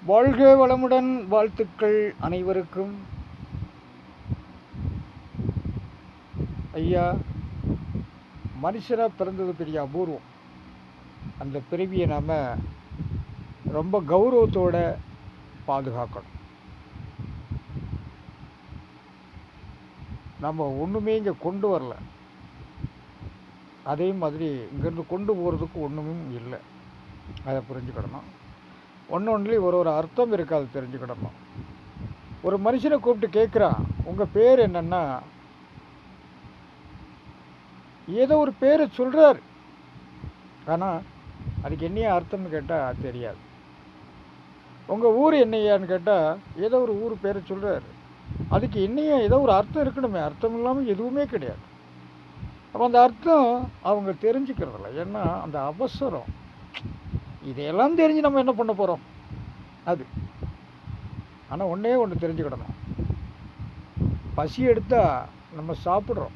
வாழ்க வளமுடன். வாழ்த்துக்கள் அனைவருக்கும். ஐயா, மனுஷனாக பிறந்தது பெரிய அபூர்வம். அந்த பிறவியை நாம் ரொம்ப கௌரவத்தோடு பாதுகாக்கணும். நம்ம ஒன்றுமே இங்கே கொண்டு வரல, அதே மாதிரி இங்கேருந்து கொண்டு போகிறதுக்கு ஒன்றுமே இல்லை. அதை புரிஞ்சுக்கிடணும். ஒன்றுலேயும் ஒரு அர்த்தம் இருக்குது, அதை தெரிஞ்சுக்கிடணும். ஒரு மனுஷனை கூப்பிட்டு கேட்குறான், உங்கள் பேர் என்னென்னா, ஏதோ ஒரு பேரை சொல்கிறார், ஆனால் அதுக்கு என்னையா அர்த்தம்னு கேட்டால் தெரியாது. உங்கள் ஊர் என்னையான்னு கேட்டால் ஏதோ ஒரு ஊர் பேரை சொல்கிறார், அதுக்கு என்னையா ஏதோ ஒரு அர்த்தம் இருக்கணுமே. அர்த்தம் இல்லாமல் எதுவுமே கிடையாது. அப்போ அந்த அர்த்தம் அவங்க தெரிஞ்சுக்கிறதில்ல. ஏன்னா அந்த அவசரம், இதையெல்லாம் தெரிஞ்சு நம்ம என்ன பண்ண போகிறோம் அது. ஆனால் ஒன்றே ஒன்று தெரிஞ்சுக்கிடணும், பசி எடுத்தால் நம்ம சாப்பிட்றோம்,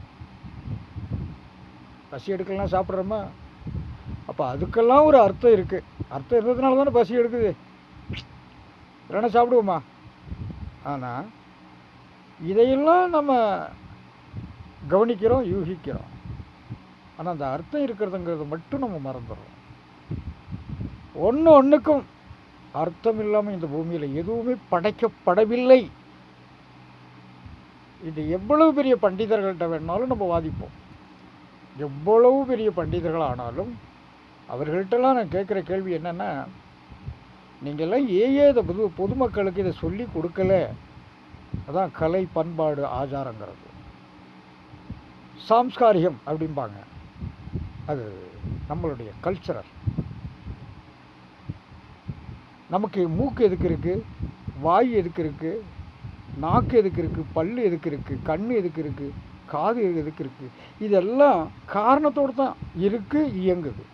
பசி எடுக்கலாம் சாப்பிட்றோமா. அப்போ அதுக்கெல்லாம் ஒரு அர்த்தம் இருக்குது. அர்த்தம் இருந்ததுனால தானே பசி எடுக்குது, இல்லைன்னா சாப்பிடுவோமா. ஆனால் இதையெல்லாம் நம்ம கவனிக்கிறோம், யூகிக்கிறோம். ஆனால் அந்த அர்த்தம் இருக்கிறதுங்கிறது மட்டும் நம்ம மறந்துடுறோம். ஒன்றுக்கும் அர்த்தம் இல்லாமல் இந்த பூமியில் எதுவுமே படைக்கப்படவில்லை. இது எவ்வளவு பெரிய பண்டிதர்கள்ட்ட வேணாலும் நம்ம வாதிப்போம். எவ்வளவு பெரிய பண்டிதர்கள் ஆனாலும் அவர்கள்ட்டெல்லாம் நான் கேட்குற கேள்வி என்னென்னா, நீங்கள்லாம் இதை பொதுமக்களுக்கு இதை சொல்லி கொடுக்கல. அதான் கலை, பண்பாடு, ஆச்சாரங்கிறது. சாம்ஸ்காரியம் அப்படிம்பாங்க, அது நம்மளுடைய கல்ச்சரல். நமக்கு மூக்கு எதுக்கு இருக்குது, வாய் எதுக்கு இருக்குது, நாக்கு எதுக்கு இருக்குது, பல்லு எதுக்கு இருக்குது, கண் எதுக்கு இருக்குது, காது எதுக்கு இருக்குது, இதெல்லாம் காரணத்தோடு தான் இருக்குது, இயங்குது.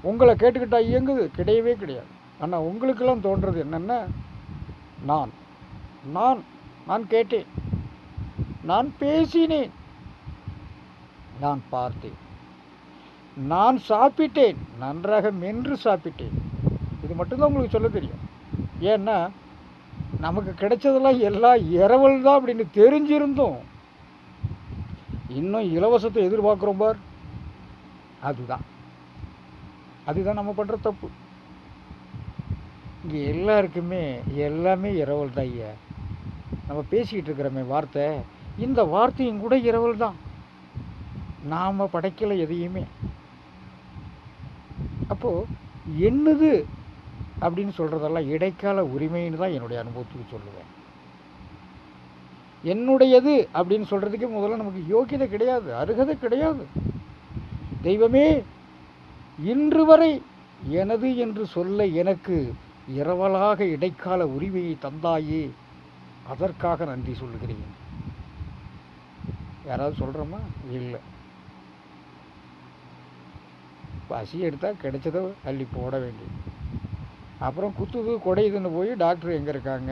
உங்களை கேட்டுக்கிட்டால் இயங்குது கிடையவே கிடையாது. ஆனால் உங்களுக்கெல்லாம் தோன்றது என்னென்னா, நான் நான் நான் கேட்டேன், நான் பேசினேன், நான் பார்த்தேன், நான் சாப்பிட்டேன், நன்றாக மென்று சாப்பிட்டேன். இது மட்டும்தான் உங்களுக்கு சொல்ல தெரியும். ஏன்னா நமக்கு கிடைச்சதெல்லாம் எல்லாம் இரவல் தான் அப்படின்னு தெரிஞ்சிருந்தோம் இன்னும் இலவசத்தை எதிர்பார்க்குறோம் பார். அதுதான் நம்ம பண்ணுற தப்பு. இங்கே எல்லாருக்குமே எல்லாமே இரவல் தான் ஐயா. நம்ம பேசிக்கிட்டு இருக்கிறோமே வார்த்தை, இந்த வார்த்தையும் கூட இரவல் தான். நாம் படைக்கலை எதையுமே. அப்போது என்னது அப்படின்னு சொல்கிறதெல்லாம் இடைக்கால உரிமைன்னு தான் என்னுடைய அனுபவத்துக்கு சொல்லுவேன். என்னுடையது அப்படின்னு சொல்கிறதுக்கே முதல்ல நமக்கு யோக்கியதை கிடையாது, அருகதை கிடையாது. தெய்வமே, இன்று வரை எனது என்று சொல்ல எனக்கு இரவலாக இடைக்கால உரிமையை தந்தாயே, அதற்காக நன்றி சொல்லுகிறேன். யாராவது சொல்கிறோமா? இல்லை. பசி எடுத்தால் கிடைச்சதை அள்ளி போட வேண்டியது. அப்புறம் குத்துது குடையுதுன்னு போய் டாக்டர் எங்கே இருக்காங்க,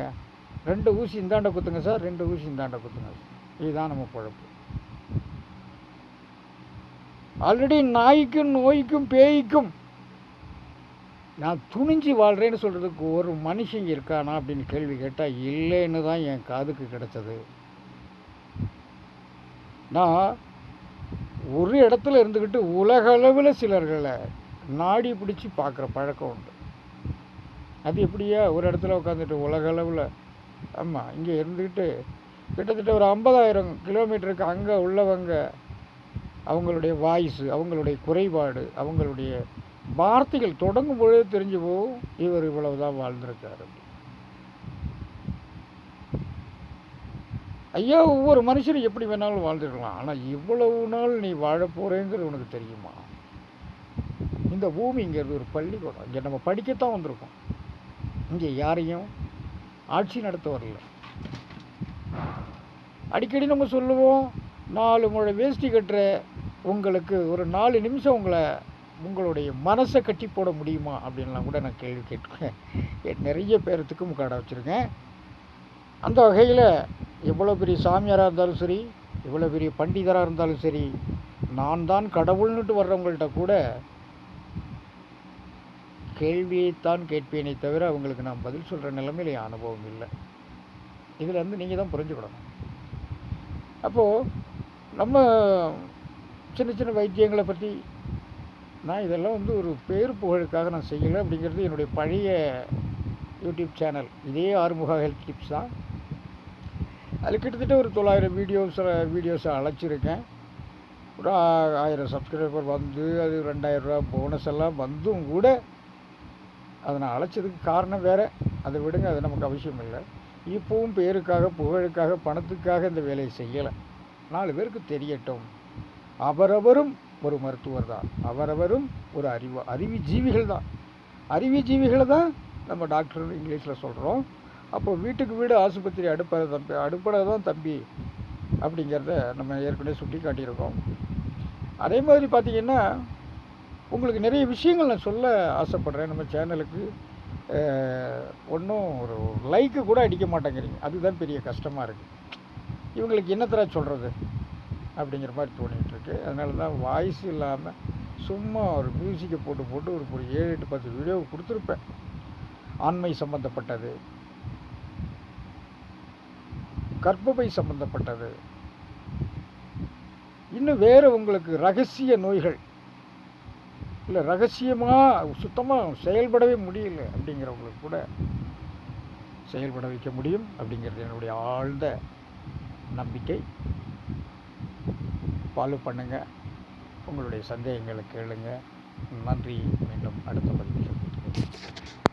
2 ஊசி இந்தாண்ட குத்துங்க சார், 2 ஊசி இந்தாண்ட குத்துங்க சார். இதுதான் நம்ம குழப்பு. ஆல்ரெடி நாய்க்கும் நோய்க்கும் பேய்க்கும் நான் துணிஞ்சு வாழ்கிறேன்னு சொல்கிறதுக்கு ஒரு மனுஷன் இருக்கானா அப்படின்னு கேள்வி கேட்டால் இல்லைன்னு தான் என் காதுக்கு கிடைச்சது. நான் ஒரு இடத்துல இருந்துக்கிட்டு உலகளவில் சிலர்களை நாடி பிடிச்சி பார்க்குற பழக்கம் உண்டு. அது எப்படியா, ஒரு இடத்துல உட்காந்துட்டு உலகளவில், ஆமாம், இங்கே இருந்துக்கிட்டு கிட்டத்தட்ட ஒரு 50,000 கிலோமீட்டருக்கு அங்கே உள்ளவங்க அவங்களுடைய வாய்ஸு, அவங்களுடைய குறைபாடு, அவங்களுடைய வார்த்தைகள் தொடங்கும் பொழுது தெரிஞ்சு போகும், இவர் இவ்வளவு தான் வாழ்ந்திருக்காரு. ஐயா, ஒவ்வொரு மனுஷரும் எப்படி வேணாலும் வாழ்ந்துருக்கலாம். ஆனால் இவ்வளவு நாள் நீ வாழப்போகிறேங்கிறது உனக்கு தெரியுமா? இந்த பூமிங்கிறது ஒரு பள்ளிக்கூடம். இங்கே நம்ம படிக்கத்தான் வந்திருக்கோம். இங்கே யாரையும் ஆட்சி நடத்த வரல. அடிக்கடி நம்ம சொல்லுவோம், 4 முழ வேஷ்டி கட்டுற உங்களுக்கு ஒரு 4 நிமிஷம் உங்களுடைய மனசை கட்டி போட முடியுமா அப்படின்லாம் கூட நான் கேள்வி கேட்டுருக்கேன். நிறைய பேரத்துக்கு முக்காடை வச்சுருக்கேன். அந்த வகையில் எவ்வளோ பெரிய சாமியாராக இருந்தாலும் சரி, எவ்வளோ பெரிய பண்டிதராக இருந்தாலும் சரி, நான் தான் கடவுள்னுட்டு வர்றவங்கள்ட்ட கூட கேள்வியைத்தான் கேட்பேனே தவிர அவங்களுக்கு நான் பதில் சொல்கிற நிலைமையில என் அனுபவம் இல்லை. இதில் வந்து நீங்கள் தான் புரிஞ்சுக்கிடணும். அப்போது நம்ம சின்ன சின்ன வைத்தியங்களை பற்றி நான் இதெல்லாம் வந்து ஒரு பேரு புகழுக்காக நான் செய்யலை. அப்படிங்கிறது என்னுடைய பழைய யூடியூப் சேனல், இதே ஆறுமுகா ஹெல்த் டிப்ஸ் தான். அதில் கிட்டத்தட்ட ஒரு 900 வீடியோஸை அழைச்சிருக்கேன். ஒரு 1000 சப்ஸ்கிரைபர் வந்து அது 2000 ரூபா போனஸ் எல்லாம் வந்தும் கூட அதை நான் அழைச்சதுக்கு காரணம் வேறு. அதை விடுங்க, அது நமக்கு அவசியம் இல்லை. இப்போவும் பேருக்காக புகழுக்காக பணத்துக்காக இந்த வேலையை செய்யலை. 4 பேருக்கு தெரியட்டும், அவரவரும் ஒரு மருத்துவர் தான், அவரவரும் ஒரு அறிவுஜீவிகள் தான். அறிவுஜீவிகளை தான் நம்ம டாக்டர் இங்கிலீஷில் சொல்கிறோம். அப்போ வீட்டுக்கு வீடு ஆஸ்பத்திரி அடுப்படை தான் தம்பி அப்படிங்கிறத நம்ம ஏற்கனவே சுட்டி காட்டியிருக்கோம். அதே மாதிரி பார்த்திங்கன்னா உங்களுக்கு நிறைய விஷயங்கள் நான் சொல்ல ஆசைப்பட்றேன். நம்ம சேனலுக்கு ஒன்றும் ஒரு லைக்கு கூட அடிக்க மாட்டேங்கிறீங்க. அதுதான் பெரிய கஷ்டமாக இருக்குது. இவங்களுக்கு என்னத்தர சொல்கிறது அப்படிங்கிற மாதிரி தோணிகிட்ருக்கு. அதனால தான் வாய்ஸ் இல்லாமல் சும்மா ஒரு மியூசிக்கை போட்டு ஒரு 7, 8, 10 வீடியோ கொடுத்துருப்பேன். ஆண்மை சம்மந்தப்பட்டது, கர்ப்பப்பை சம்மந்தப்பட்டது, இன்னும் வேறு உங்களுக்கு ரகசிய நோய்கள் இல்லை ரகசியமாக சுத்தமாக செயல்படவே முடியல அப்படிங்கிறவங்களுக்கு கூட செயல்பட வைக்க முடியும் அப்படிங்கிறது என்னுடைய ஆழ்ந்த நம்பிக்கை. ஃபாலோ பண்ணுங்கள், உங்களுடைய சந்தேகங்களை கேளுங்க. நன்றி. மீண்டும் அடுத்த பதிவில் சந்திக்கிறேன்.